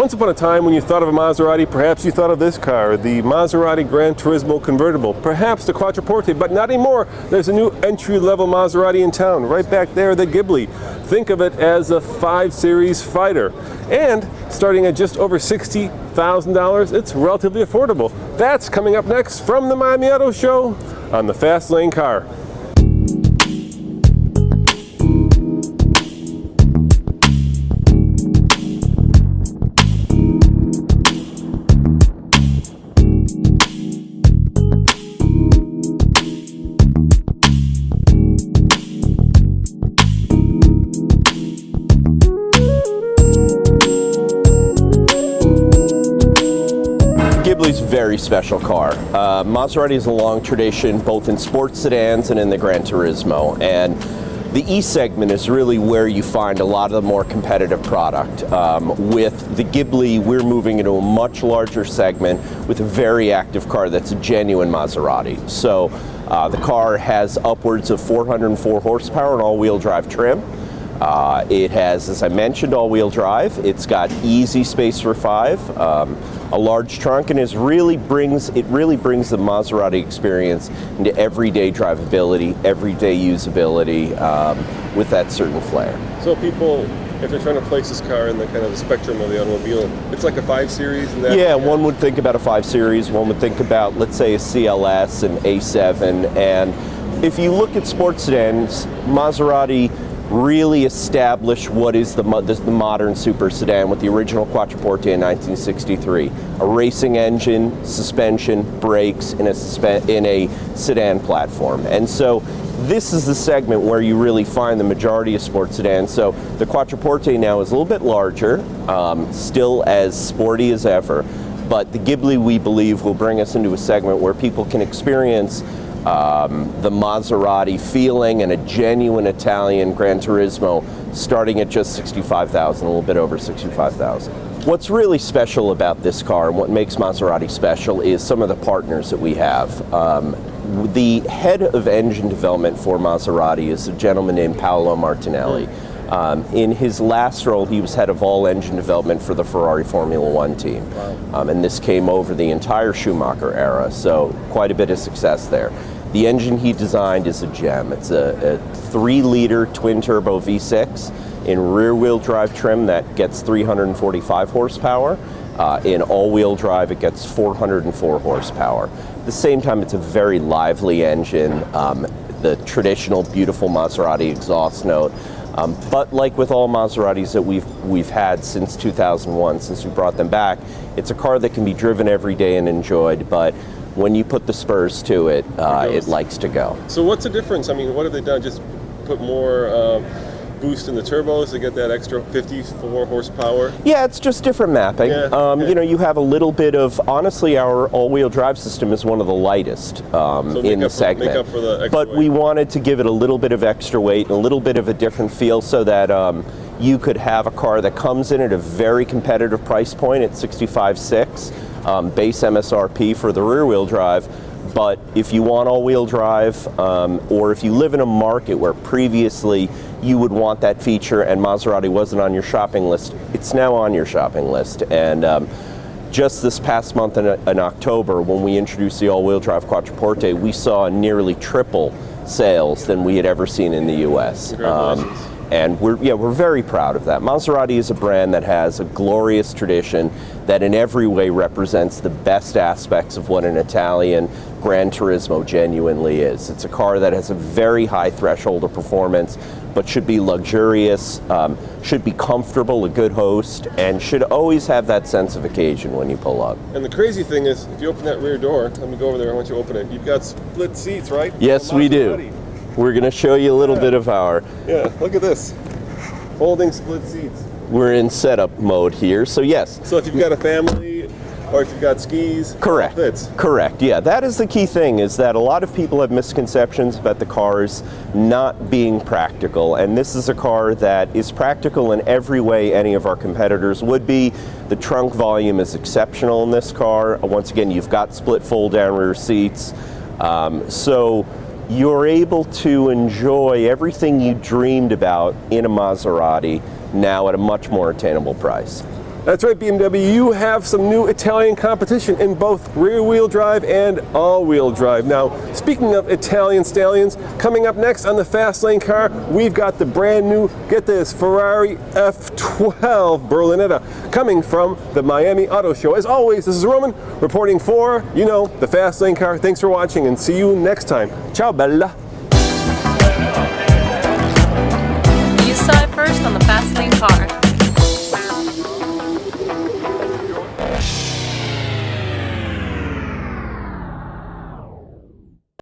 Once upon a time when you thought of a Maserati, perhaps you thought of this car, the Maserati Gran Turismo convertible, perhaps the Quattroporte, but not anymore. There's a new entry-level Maserati in town, right back there, the Ghibli. Think of it as a 5 Series fighter. And starting at just over $60,000, it's relatively affordable. That's coming up next from the Miami Auto Show on the Fast Lane Car. Ghibli's a very special car. Maserati has a long tradition both in sports sedans and in the Gran Turismo, and the E segment is really where you find a lot of the more competitive product. With the Ghibli, we're moving into a much larger segment with a very active car that's a genuine Maserati. So the car has upwards of 404 horsepower and all-wheel drive trim. It has, as I mentioned, all-wheel drive. It's got easy space for 5, a large trunk, and it really brings the Maserati experience into everyday drivability, everyday usability, with that certain flair. So people, if they're trying to place this car in the kind of the spectrum of the automobile, it's like a 5 Series? And that, yeah, one would think about a 5 Series, one would think about, let's say, a CLS, an A7, and if you look at sports sedans, Maserati really established what is the modern super sedan with the original Quattroporte in 1963. A racing engine, suspension, brakes in a sedan platform. And so this is the segment where you really find the majority of sports sedans. So the Quattroporte now is a little bit larger, still as sporty as ever, but the Ghibli, we believe, will bring us into a segment where people can experience the Maserati feeling and a genuine Italian Gran Turismo starting at just $65,000, a little bit over $65,000. What's really special about this car and what makes Maserati special is some of the partners that we have. The head of engine development for Maserati is a gentleman named Paolo Martinelli. In his last role, he was head of all engine development for the Ferrari Formula One team. Wow. And this came over the entire Schumacher era, so quite a bit of success there. The engine he designed is a gem. It's a 3-liter twin-turbo V6 in rear-wheel drive trim that gets 345 horsepower. In all-wheel drive, it gets 404 horsepower. At the same time, it's a very lively engine. The traditional, beautiful Maserati exhaust note. But like with all Maseratis that we've had since 2001, since we brought them back, it's a car that can be driven every day and enjoyed, but when you put the spurs to it, it likes to go. So what's the difference? I mean, what have they done? Just put more boost in the turbos to get that extra 54 horsepower? Yeah, it's just different mapping. Yeah. You know, you have a little bit of, honestly, our all-wheel drive system is one of the lightest in the segment. Make up for the extra but weight. We wanted to give it a little bit of extra weight, a little bit of a different feel so that you could have a car that comes in at a very competitive price point at $65,600. Base MSRP for the rear-wheel drive, but if you want all-wheel drive, or if you live in a market where previously you would want that feature and Maserati wasn't on your shopping list, it's now on your shopping list. And just this past month in October, when we introduced the all-wheel drive Quattroporte, we saw nearly triple sales than we had ever seen in the U.S. And we're very proud of that. Maserati is a brand that has a glorious tradition that in every way represents the best aspects of what an Italian Gran Turismo genuinely is. It's a car that has a very high threshold of performance, but should be luxurious, should be comfortable, a good host, and should always have that sense of occasion when you pull up. And the crazy thing is, if you open that rear door, let me go over there, I want you to open it, you've got split seats, right? Yes, we do. We're going to show you a little bit of our... Yeah, look at this. Folding split seats. We're in setup mode here, so yes. So if you've got a family, or if you've got skis, correct. It fits. Correct, yeah. That is the key thing, is that a lot of people have misconceptions about the cars not being practical, and this is a car that is practical in every way any of our competitors would be. The trunk volume is exceptional in this car. Once again, you've got split fold-down rear seats, so you're able to enjoy everything you dreamed about in a Maserati now at a much more attainable price. That's right, BMW, you have some new Italian competition in both rear-wheel drive and all-wheel drive. Now, speaking of Italian stallions, coming up next on the Fast Lane car, we've got the brand new, get this, Ferrari F12 Berlinetta coming from the Miami Auto Show. As always, this is Roman reporting for, the Fast Lane car. Thanks for watching and see you next time. Ciao, bella.